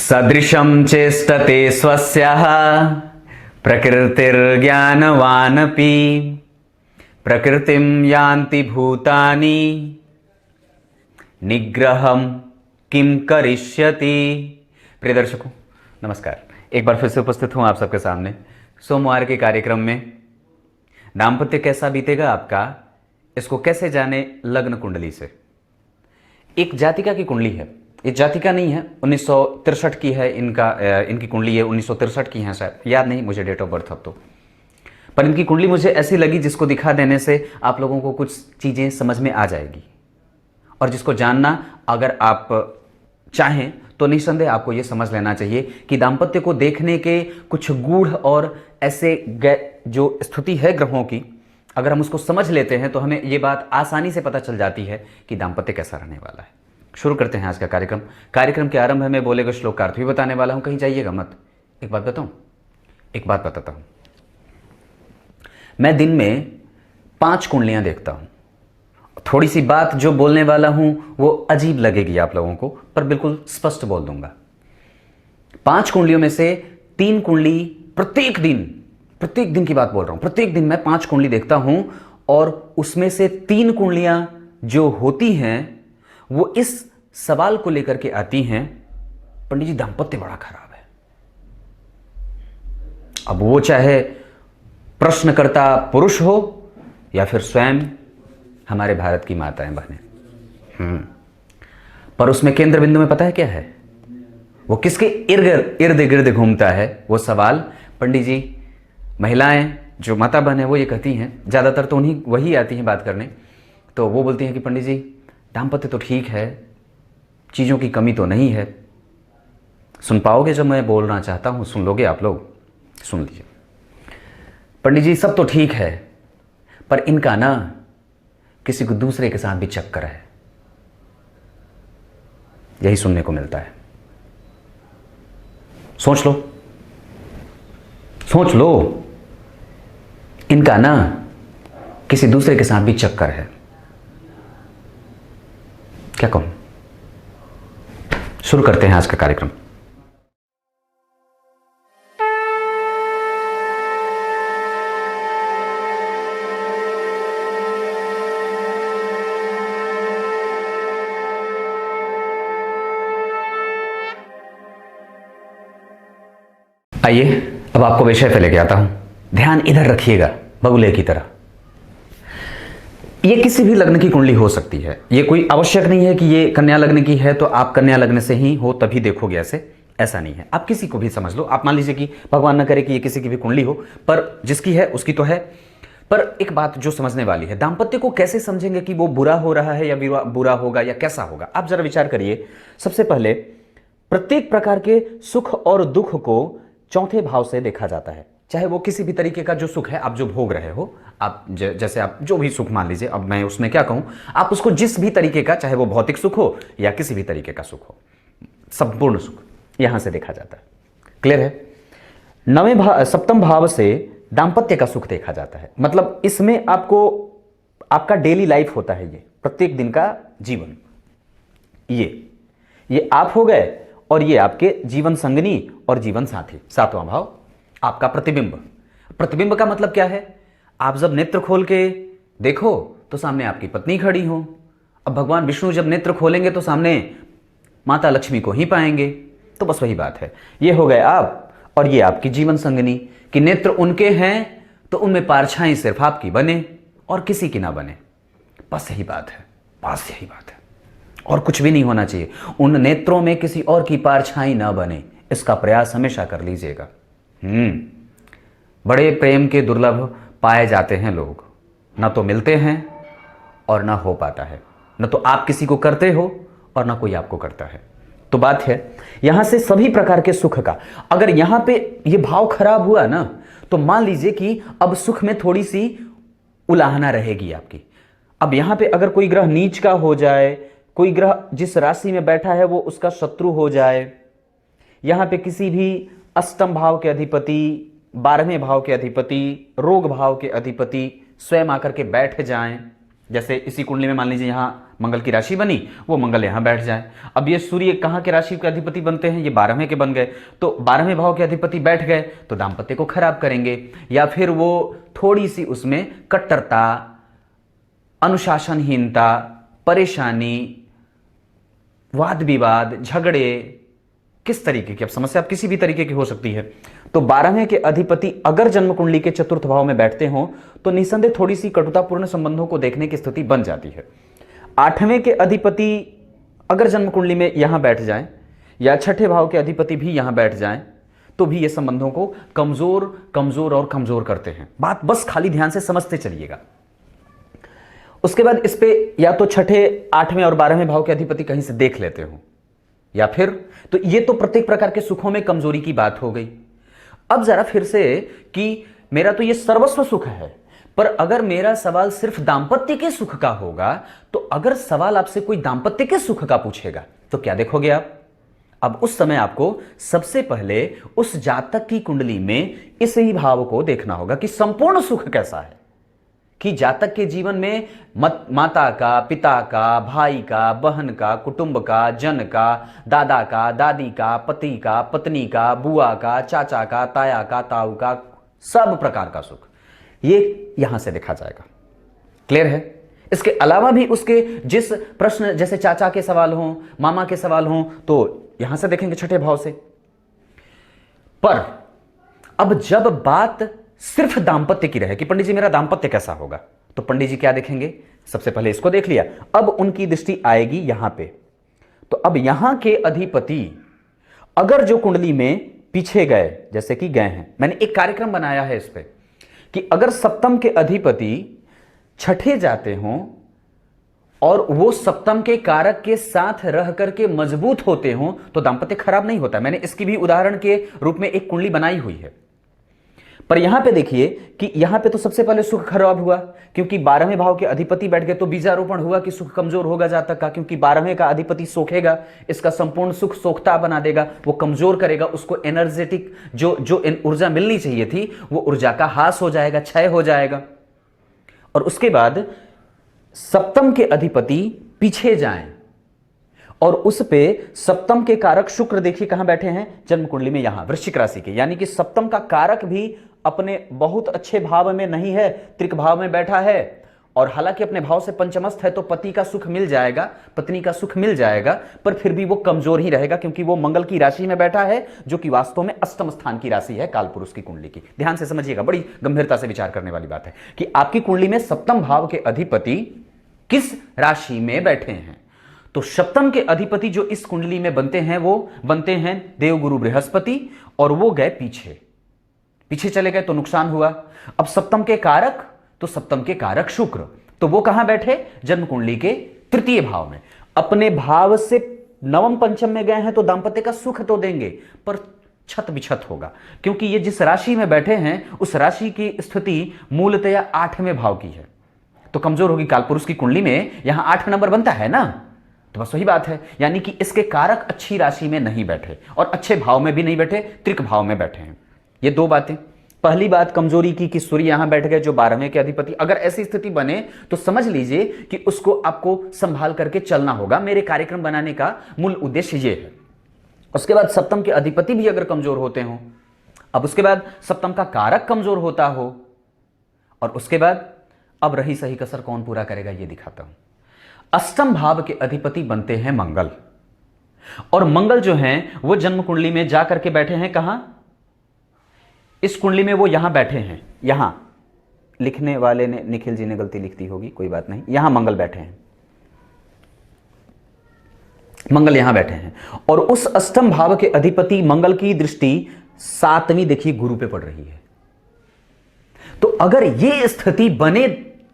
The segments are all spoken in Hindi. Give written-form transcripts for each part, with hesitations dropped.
सदृशं चेष्टते स्वस्याः प्रकृतिर्ज्ञानवानपि प्रकृतिं यान्ति भूतानि निग्रहं किम करिष्यति। प्रिय दर्शकों नमस्कार, एक बार फिर से उपस्थित हूं आप सबके सामने सोमवार के कार्यक्रम में। दाम्पत्य कैसा बीतेगा आपका, इसको कैसे जाने लग्न कुंडली से। एक जातिका की कुंडली है, ये जातिका नहीं है, 1963 की है इनकी कुंडली है, 1963 की है शायद, याद नहीं मुझे डेट ऑफ बर्थ अब तो, पर इनकी कुंडली मुझे ऐसी लगी जिसको दिखा देने से आप लोगों को कुछ चीज़ें समझ में आ जाएगी, और जिसको जानना अगर आप चाहें तो निस्संदेह आपको ये समझ लेना चाहिए कि दाम्पत्य को देखने के कुछ गूढ़ और ऐसे जो स्थिति है ग्रहों की, अगर हम उसको समझ लेते हैं तो हमें ये बात आसानी से पता चल जाती है कि दाम्पत्य कैसा रहने वाला है। शुरू करते हैं आज का कार्यक्रम के आरंभ में बोले गए श्लोक का अर्थ भी बताने वाला हूं, कहीं जाइएगा मत। एक बात बताता हूं, मैं दिन में 5 कुंडलियां देखता हूं। थोड़ी सी बात जो बोलने वाला हूं वो अजीब लगेगी आप लोगों को, पर बिल्कुल स्पष्ट बोल दूंगा। 5 कुंडलियों में से 3 कुंडली प्रत्येक दिन की बात बोल रहा हूं, प्रत्येक दिन मैं 5 कुंडली देखता हूं, और उसमें से 3 कुंडलियां जो होती हैं वो इस सवाल को लेकर के आती हैं, पंडित जी दाम्पत्य बड़ा खराब है। अब वो चाहे प्रश्नकर्ता पुरुष हो या फिर स्वयं हमारे भारत की माताएं बहनें, पर उसमें केंद्र बिंदु में पता है क्या है, वो किसके इर्द गिर्द घूमता है वो सवाल। पंडित जी, महिलाएं जो माता बहन है वो ये कहती हैं, ज़्यादातर तो वही आती हैं बात करने, तो वो बोलती हैं कि पंडित जी दाम्पत्य तो ठीक है, चीज़ों की कमी तो नहीं है। सुन पाओगे जब मैं बोलना चाहता हूं, सुन लोगे आप लोग? सुन लीजिए पंडित जी, सब तो ठीक है, पर इनका ना किसी को दूसरे के साथ भी चक्कर है। यही सुनने को मिलता है। सोच लो, इनका ना किसी दूसरे के साथ भी चक्कर है। क्या कहूं? शुरू करते हैं आज का कार्यक्रम। आइए अब आपको विषय पे लेके आता हूं, ध्यान इधर रखिएगा बगुले की तरह। ये किसी भी लग्न की कुंडली हो सकती है, ये कोई आवश्यक नहीं है कि ये कन्या लग्न की है तो आप कन्या लग्न से ही हो तभी देखोगे, ऐसा नहीं है। आप किसी को भी समझ लो, आप मान लीजिए कि भगवान न करे कि ये किसी की भी कुंडली हो, पर जिसकी है उसकी तो है। पर एक बात जो समझने वाली है, दाम्पत्य को कैसे समझेंगे कि वो बुरा हो रहा है या बुरा होगा या कैसा होगा। आप जरा विचार करिए। सबसे पहले प्रत्येक प्रकार के सुख और दुख को चौथे भाव से देखा जाता है, चाहे वो किसी भी तरीके का जो सुख है आप जो भोग रहे हो, आप जैसे आप जो भी सुख मान लीजिए, अब मैं उसमें क्या कहूं, आप उसको जिस भी तरीके का, चाहे वो भौतिक सुख हो या किसी भी तरीके का सुख हो, संपूर्ण सुख यहां से देखा जाता है। क्लियर है? सप्तम भाव से दाम्पत्य का सुख देखा जाता है, मतलब इसमें आपको आपका डेली लाइफ होता है, ये प्रत्येक दिन का जीवन, ये आप हो गए, और ये आपके जीवन संगनी और जीवन साथी। 7वां भाव आपका प्रतिबिंब का मतलब क्या है? आप जब नेत्र खोल के देखो तो सामने आपकी पत्नी खड़ी हो। अब भगवान विष्णु जब नेत्र खोलेंगे तो सामने माता लक्ष्मी को ही पाएंगे। तो बस वही बात है, ये हो गए आप, और ये आपकी जीवन संगनी कि नेत्र उनके हैं तो उनमें पारछाई सिर्फ आपकी बने और किसी की ना बने। बस यही बात है, और कुछ भी नहीं होना चाहिए। उन नेत्रों में किसी और की पारछाई ना बने, इसका प्रयास हमेशा कर लीजिएगा। बड़े प्रेम के दुर्लभ पाए जाते हैं लोग, ना तो मिलते हैं और ना हो पाता है, ना तो आप किसी को करते हो और ना कोई आपको करता है। तो बात है यहां से सभी प्रकार के सुख का, अगर यहां पे ये भाव खराब हुआ ना, तो मान लीजिए कि अब सुख में थोड़ी सी उलाहना रहेगी आपकी। अब यहां पे अगर कोई ग्रह नीच का हो जाए, कोई ग्रह जिस राशि में बैठा है वो उसका शत्रु हो जाए, यहां पे किसी भी अष्टम भाव के अधिपति, 12वें भाव के अधिपति, रोग भाव के अधिपति स्वयं आकर के बैठ जाएं, जैसे इसी कुंडली में मान लीजिए यहां मंगल की राशि बनी, वो मंगल यहां बैठ जाए। अब ये सूर्य कहां के राशि के अधिपति बनते हैं, ये 12वें के बन गए, तो 12वें भाव के अधिपति बैठ गए तो दाम्पत्य को खराब करेंगे, या फिर वो थोड़ी सी उसमें कट्टरता, अनुशासनहीनता, परेशानी, वाद विवाद, झगड़े, किस तरीके की अब समस्या, आप किसी भी तरीके की हो सकती है। तो 12वें के अधिपति अगर जन्म कुंडली के चतुर्थ भाव में बैठते हो तो निसंदेह थोड़ी सी कटुतापूर्ण संबंधों को देखने की स्थिति बन जाती है। 8वें के अधिपति अगर जन्म कुंडली में यहां बैठ जाएं या छठे भाव के अधिपति भी यहां बैठ जाएं तो भी ये संबंधों को कमजोर कमजोर और कमजोर करते हैं। बात बस खाली ध्यान से समझते चलिएगा। उसके बाद इस पे या तो छठे, 8वें और 12वें भाव के अधिपति कहीं से देख लेते हो, या फिर तो ये तो प्रत्येक प्रकार के सुखों में कमजोरी की बात हो गई। अब जरा फिर से कि मेरा तो ये सर्वस्व सुख है, पर अगर मेरा सवाल सिर्फ दांपत्य के सुख का होगा तो अगर सवाल आपसे कोई दांपत्य के सुख का पूछेगा तो क्या देखोगे आप? अब उस समय आपको सबसे पहले उस जातक की कुंडली में इस ही भाव को देखना होगा कि संपूर्ण सुख कैसा है, कि जातक के जीवन में माता का, पिता का, भाई का, बहन का, कुटुंब का, जन का, दादा का, दादी का, पति का, पत्नी का, बुआ का, चाचा का, ताया का, ताऊ का, सब प्रकार का सुख ये यहां से देखा जाएगा। क्लियर है? इसके अलावा भी उसके जिस प्रश्न, जैसे चाचा के सवाल हों, मामा के सवाल हों, तो यहां से देखेंगे छठे भाव से। पर अब जब बात सिर्फ दांपत्य की रहे कि पंडित जी मेरा दांपत्य कैसा होगा, तो पंडित जी क्या देखेंगे? सबसे पहले इसको देख लिया, अब उनकी दृष्टि आएगी यहां पे। तो अब यहां के अधिपति अगर जो कुंडली में पीछे गए, जैसे कि गए हैं, मैंने एक कार्यक्रम बनाया है इस पे कि अगर सप्तम के अधिपति छठे जाते हों और वो सप्तम के कारक के साथ रह करके मजबूत होते हों तो दांपत्य खराब नहीं होता। मैंने इसकी भी उदाहरण के रूप में एक कुंडली बनाई हुई है। पर यहां पे देखिए कि यहां पे तो सबसे पहले सुख खराब हुआ, क्योंकि 12वें भाव के अधिपति बैठ गए, तो बीजारोपण हुआ कि सुख कमजोर होगा जातक का, क्योंकि 12वें का अधिपति सोखेगा, इसका संपूर्ण सुख सोखता बना देगा, वो कमजोर करेगा, उसको एनर्जेटिक जो ऊर्जा मिलनी चाहिए थी वो ऊर्जा का हास हो जाएगा, क्षय हो जाएगा। और उसके बाद सप्तम के अधिपति पीछे जाएं और उस पे सप्तम के कारक शुक्र देखिए कहां बैठे हैं, जन्म कुंडली में यहां वृश्चिक राशि के, यानी कि सप्तम का कारक भी अपने बहुत अच्छे भाव में नहीं है, त्रिक भाव में बैठा है। और हालांकि अपने भाव से पंचमस्थ है तो पति का सुख मिल जाएगा, पत्नी का सुख मिल जाएगा, पर फिर भी वो कमजोर ही रहेगा, क्योंकि वो मंगल की राशि में बैठा है जो कि वास्तव में अष्टम स्थान की राशि है कालपुरुष की कुंडली की। ध्यान से समझिएगा, बड़ी गंभीरता से विचार करने वाली बात है कि आपकी कुंडली में सप्तम भाव के अधिपति किस राशि में बैठे हैं। तो सप्तम के अधिपति जो इस कुंडली में बनते हैं वो बनते हैं देवगुरु बृहस्पति, और वो गए पीछे चले गए तो नुकसान हुआ। अब सप्तम के कारक, तो सप्तम के कारक शुक्र, तो वो कहां बैठे, जन्म कुंडली के तृतीय भाव में। अपने भाव से नवम पंचम में गए हैं तो दांपत्य का सुख तो देंगे पर छत बिछत होगा, क्योंकि ये जिस राशि में बैठे हैं उस राशि की स्थिति मूलतया 8वें भाव की है, तो कमजोर होगी। कालपुरुष की कुंडली में यहां 8 नंबर बनता है ना, तो बस वही बात है, यानी कि इसके कारक अच्छी राशि में नहीं बैठे और अच्छे भाव में भी नहीं बैठे, त्रिक भाव में बैठे हैं। ये दो बातें। पहली बात कमजोरी की कि सूर्य यहां बैठ गए जो 12वें के अधिपति, अगर ऐसी स्थिति बने तो समझ लीजिए कि उसको आपको संभाल करके चलना होगा। मेरे कार्यक्रम बनाने का मूल उद्देश्य ये है। उसके बाद सप्तम के अधिपति भी अगर कमजोर होते हो, अब उसके बाद सप्तम का कारक कमजोर होता हो, और उसके बाद अब रही सही कसर कौन पूरा करेगा ये दिखाता हूं। अष्टम भाव के अधिपति बनते हैं मंगल, और मंगल जो हैं वो जन्म कुंडली में जाकर के बैठे हैं कहां, इस कुंडली में वो यहां बैठे हैं। यहां लिखने वाले ने, निखिल जी ने गलती लिख दी होगी, कोई बात नहीं, यहां मंगल बैठे हैं, मंगल यहां बैठे हैं। और उस अष्टम भाव के अधिपति मंगल की दृष्टि 7वीं देखिए गुरु पे पड़ रही है। तो अगर ये स्थिति बने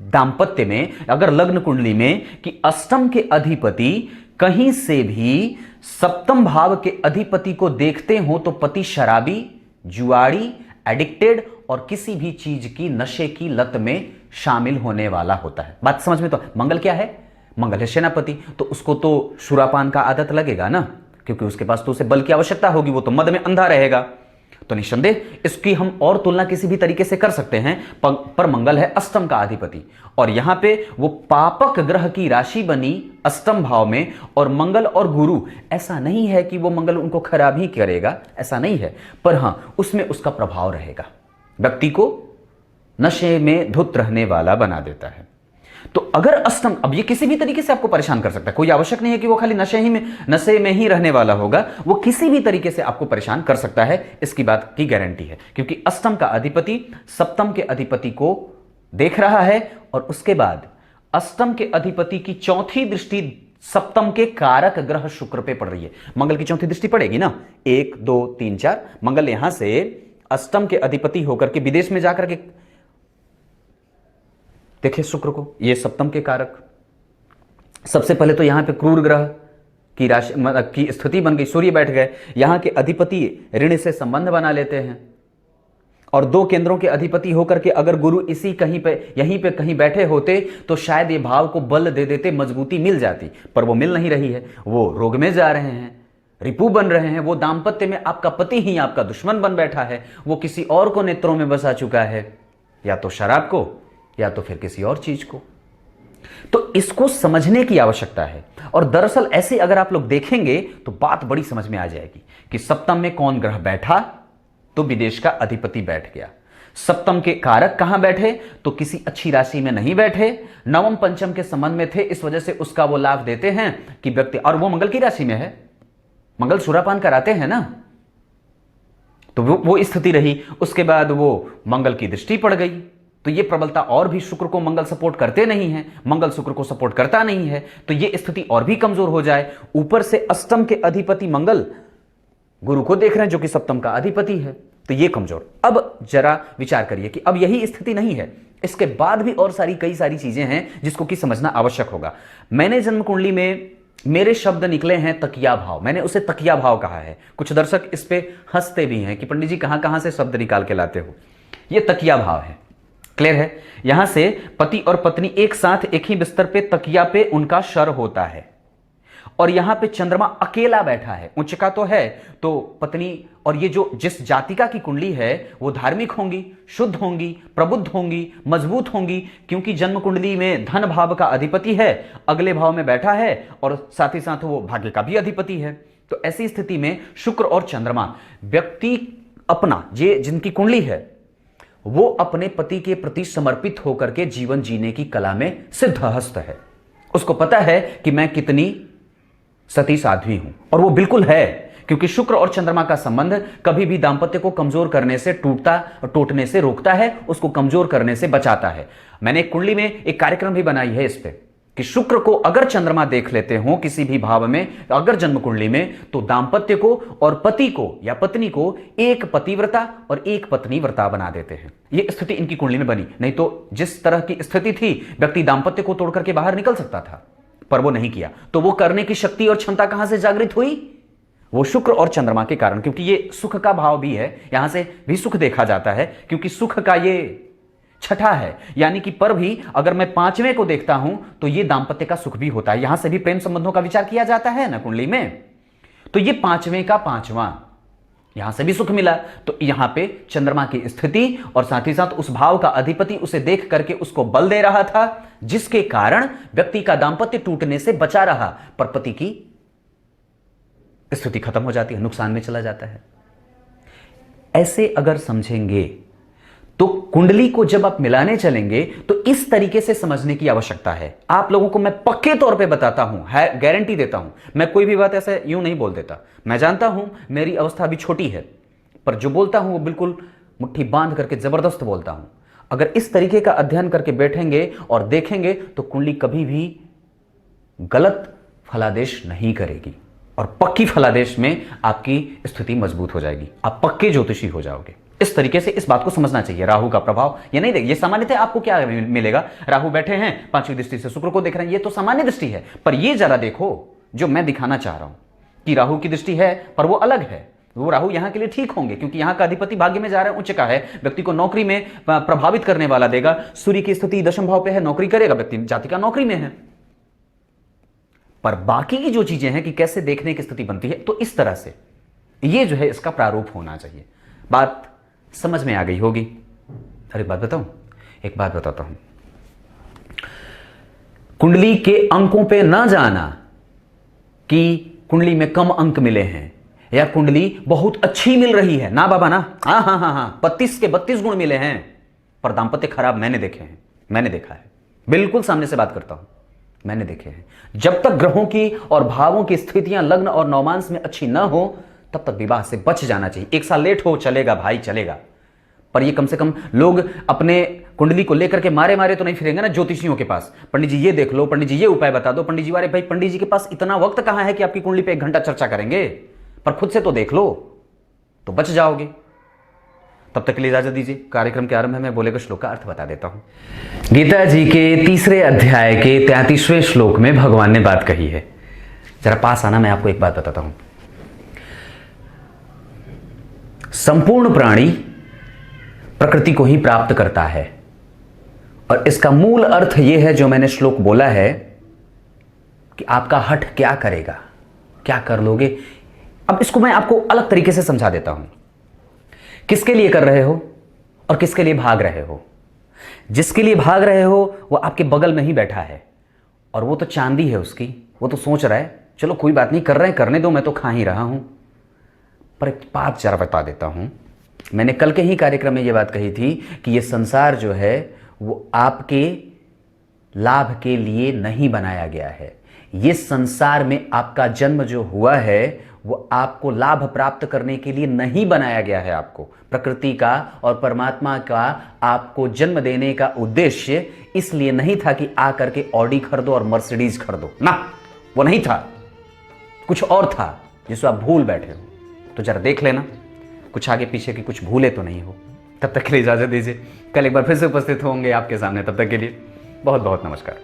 दांपत्य में, अगर लग्न कुंडली में कि अष्टम के अधिपति कहीं से भी सप्तम भाव के अधिपति को देखते हो तो पति शराबी, जुआड़ी, एडिक्टेड और किसी भी चीज की नशे की लत में शामिल होने वाला होता है। बात समझ में? तो मंगल क्या है, मंगल है सेनापति, तो उसको तो सुरापान का आदत लगेगा ना, क्योंकि उसके पास तो उसे बल की आवश्यकता होगी, वो तो मद में अंधा रहेगा। तो निस्संदेह इसकी हम और तुलना किसी भी तरीके से कर सकते हैं, पर मंगल है अष्टम का अधिपति और यहां पे वो पापक ग्रह की राशि बनी अष्टम भाव में। और मंगल और गुरु, ऐसा नहीं है कि वो मंगल उनको खराब ही करेगा, ऐसा नहीं है, पर हां उसमें उसका प्रभाव रहेगा, व्यक्ति को नशे में धुत रहने वाला बना देता है। तो अगर अष्टम, अब ये किसी भी तरीके से आपको परेशान कर सकता है, कोई आवश्यक नहीं है कि वो खाली नशे में ही रहने वाला होगा, वो किसी भी तरीके से आपको परेशान कर सकता है, इसकी बात की गारंटी है। क्योंकि अष्टम का अधिपति सप्तम के अधिपति को देख रहा है और उसके बाद अष्टम के अधिपति की चौथी दृष्टि सप्तम के कारक ग्रह शुक्र पे पड़ रही है। मंगल की चौथी दृष्टि पड़ेगी ना, 1 2 3 4, मंगल यहां से अष्टम के अधिपति होकर के विदेश में जाकर के देखिए शुक्र को, ये सप्तम के कारक। सबसे पहले तो यहां पे क्रूर ग्रह की राशि की स्थिति बन गई, सूर्य बैठ गए, यहां के अधिपति ऋण से संबंध बना लेते हैं और 2 केंद्रों के अधिपति होकर के अगर गुरु इसी कहीं पे यहीं पे कहीं बैठे होते तो शायद ये भाव को बल दे देते, मजबूती मिल जाती, पर वो मिल नहीं रही है। वो रोग में जा रहे हैं, रिपु बन रहे हैं, वो दाम्पत्य में आपका पति ही आपका दुश्मन बन बैठा है, वो किसी और को नेत्रों में बसा चुका है, या तो शराब को या तो फिर किसी और चीज को। तो इसको समझने की आवश्यकता है। और दरअसल ऐसे अगर आप लोग देखेंगे तो बात बड़ी समझ में आ जाएगी कि सप्तम में कौन ग्रह बैठा, तो विदेश का अधिपति बैठ गया। सप्तम के कारक कहां बैठे, तो किसी अच्छी राशि में नहीं बैठे, नवम पंचम के संबंध में थे, इस वजह से उसका वो लाभ देते हैं कि व्यक्ति, और वो मंगल की राशि में है, मंगल सुरापान कराते हैं ना, तो वो स्थिति रही। उसके बाद वो मंगल की दृष्टि पड़ गई, तो ये प्रबलता और भी, शुक्र को मंगल सपोर्ट करते नहीं है, मंगल शुक्र को सपोर्ट करता नहीं है, तो ये स्थिति और भी कमजोर हो जाए। ऊपर से अष्टम के अधिपति मंगल गुरु को देख रहे हैं जो कि सप्तम का अधिपति है, तो ये कमजोर। अब जरा विचार करिए कि अब यही स्थिति नहीं है, इसके बाद भी और कई सारी चीजें हैं जिसको कि समझना आवश्यक होगा। मैंने जन्म कुंडली में मेरे शब्द निकले हैं तकिया भाव, मैंने उसे तकिया भाव कहा है। कुछ दर्शक इस पे हंसते भी हैं कि पंडित जी कहां कहां से शब्द निकाल के लाते हो, ये तकिया भाव है। क्लियर है? यहां से पति और पत्नी एक साथ एक ही बिस्तर पे तकिया पे उनका शर होता है और यहां पे चंद्रमा अकेला बैठा है, उच्च का तो है, तो पत्नी, और ये जो जिस जातिका की कुंडली है वो धार्मिक होंगी, शुद्ध होंगी, प्रबुद्ध होंगी, मजबूत होंगी, क्योंकि जन्म कुंडली में धन भाव का अधिपति है, अगले भाव में बैठा है और साथ ही साथ वो भाग्य का भी अधिपति है। तो ऐसी स्थिति में शुक्र और चंद्रमा, व्यक्ति अपना जिनकी कुंडली है वो अपने पति के प्रति समर्पित होकर के जीवन जीने की कला में सिद्धहस्त है। उसको पता है कि मैं कितनी सती साध्वी हूं, और वो बिल्कुल है, क्योंकि शुक्र और चंद्रमा का संबंध कभी भी दांपत्य को कमजोर करने से टूटने से रोकता है, उसको कमजोर करने से बचाता है। मैंने एक कुंडली में एक कार्यक्रम भी बनाई है इस पे कि शुक्र को अगर चंद्रमा देख लेते हो किसी भी भाव में, अगर जन्म कुंडली में, तो दांपत्य को और पति को या पत्नी को एक पतिव्रता और एक पत्नी व्रता बना देते हैं। यह स्थिति इनकी कुंडली में बनी, नहीं तो जिस तरह की स्थिति थी व्यक्ति दांपत्य को तोड़ करके बाहर निकल सकता था, पर वो नहीं किया। तो वो करने की शक्ति और क्षमता कहां से जागृत हुई? वो शुक्र और चंद्रमा के कारण, क्योंकि ये सुख का भाव भी है, यहां से भी सुख देखा जाता है, क्योंकि सुख का ये छठा है, यानी कि पर भी अगर मैं 5वें को देखता हूं तो ये दांपत्य का सुख भी होता है। यहां से भी प्रेम संबंधों का विचार किया जाता है ना कुंडली में, तो ये 5वें का 5वां, यहां से भी सुख मिला। तो यहां पे चंद्रमा की स्थिति और साथ ही साथ उस भाव का अधिपति उसे देख करके उसको बल दे रहा था, जिसके कारण व्यक्ति का दांपत्य टूटने से बचा रहा, पर पति की स्थिति खत्म हो जाती है, नुकसान में चला जाता है। ऐसे अगर समझेंगे तो कुंडली को जब आप मिलाने चलेंगे तो इस तरीके से समझने की आवश्यकता है। आप लोगों को मैं पक्के तौर पे बताता हूं, है गारंटी देता हूं, मैं कोई भी बात ऐसे यूं नहीं बोल देता। मैं जानता हूं मेरी अवस्था अभी छोटी है, पर जो बोलता हूं वो बिल्कुल मुट्ठी बांध करके जबरदस्त बोलता हूं। अगर इस तरीके का अध्ययन करके बैठेंगे और देखेंगे तो कुंडली कभी भी गलत फलादेश नहीं करेगी और पक्की फलादेश में आपकी स्थिति मजबूत हो जाएगी, आप पक्के ज्योतिषी हो जाओगे। इस तरीके से इस बात को समझना चाहिए। राहु का प्रभाव ये नहीं देख, ये सामान्यतः आपको क्या मिलेगा, राहु बैठे हैं 5वीं दृष्टि से शुक्र को देख रहे हैं, ये तो सामान्य दृष्टि है, पर ये जरा देखो जो मैं दिखाना चाह रहा हूं कि राहु की दृष्टि है, पर वो अलग है। वो राहु यहां के लिए ठीक होंगे क्योंकि यहां का अधिपति भाग्य में जा रहा है, उच्च का है, व्यक्ति को नौकरी में प्रभावित करने वाला देगा। सूर्य की स्थिति 10वें भाव पे है, नौकरी करेगा, व्यक्ति जाति का नौकरी में है। पर बाकी की जो चीजें हैं कि कैसे देखने की स्थिति बनती है, तो इस तरह से ये जो है इसका प्रारूप होना चाहिए। बात समझ में आ गई होगी। अरे बात बताऊं, एक बात बताता हूं, कुंडली के अंकों पे ना जाना कि कुंडली में कम अंक मिले हैं या कुंडली बहुत अच्छी मिल रही है, ना बाबा ना। हाँ हाँ हाँ हाँ, 32 के 32 गुण मिले हैं, पर दांपत्य खराब मैंने देखे हैं, मैंने देखा है, बिल्कुल सामने से बात करता हूं, मैंने देखे हैं। जब तक ग्रहों की और भावों की स्थितियां लग्न और नवमांश में अच्छी ना हो तब तक विवाह से बच जाना चाहिए। 1 साल लेट हो चलेगा भाई, चलेगा, पर ये कम से कम लोग अपने कुंडली को लेकर के मारे मारे तो नहीं फिरेंगे ना ज्योतिषियों के पास। पंडित जी ये देख लो, पंडित जी ये उपाय बता दो, पंडित जी। अरे भाई, पंडित जी के पास इतना वक्त कहां है कि आपकी कुंडली पे 1 घंटा चर्चा करेंगे, पर खुद से तो देख लो तो बच जाओगे। तब तक के लिए इजाजत दीजिए। कार्यक्रम के आरंभ में मैं बोले गए श्लोक का अर्थ बता देता हूं। गीता जी के 3रे अध्याय के 33वें श्लोक में भगवान ने बात कही है। जरा पास आना, मैं आपको एक बात बताता हूं। संपूर्ण प्राणी प्रकृति को ही प्राप्त करता है, और इसका मूल अर्थ यह है जो मैंने श्लोक बोला है कि आपका हठ क्या करेगा, क्या कर लोगे। अब इसको मैं आपको अलग तरीके से समझा देता हूं। किसके लिए कर रहे हो और किसके लिए भाग रहे हो। जिसके लिए भाग रहे हो वो आपके बगल में ही बैठा है, और वो तो चांदी है उसकी, वो तो सोच रहा है चलो कोई बात नहीं, कर रहे हैं करने दो, मैं तो खा ही रहा हूं। पर एक बात जरा बता देता हूं, मैंने कल के ही कार्यक्रम में ये बात कही थी कि ये संसार जो है वो आपके लाभ के लिए नहीं बनाया गया है। ये संसार में आपका जन्म जो हुआ है वो आपको लाभ प्राप्त करने के लिए नहीं बनाया गया है। आपको प्रकृति का और परमात्मा का आपको जन्म देने का उद्देश्य इसलिए नहीं था कि आकर के ऑडी खरीदो और मर्सिडीज खरीदो, ना, वो नहीं था, कुछ और था जिसको आप भूल बैठे हो। तो जरा देख लेना कुछ आगे पीछे की कुछ भूले तो नहीं हो। तब तक के लिए इजाजत दीजिए, कल एक बार फिर से उपस्थित होंगे आपके सामने। तब तक के लिए बहुत बहुत नमस्कार।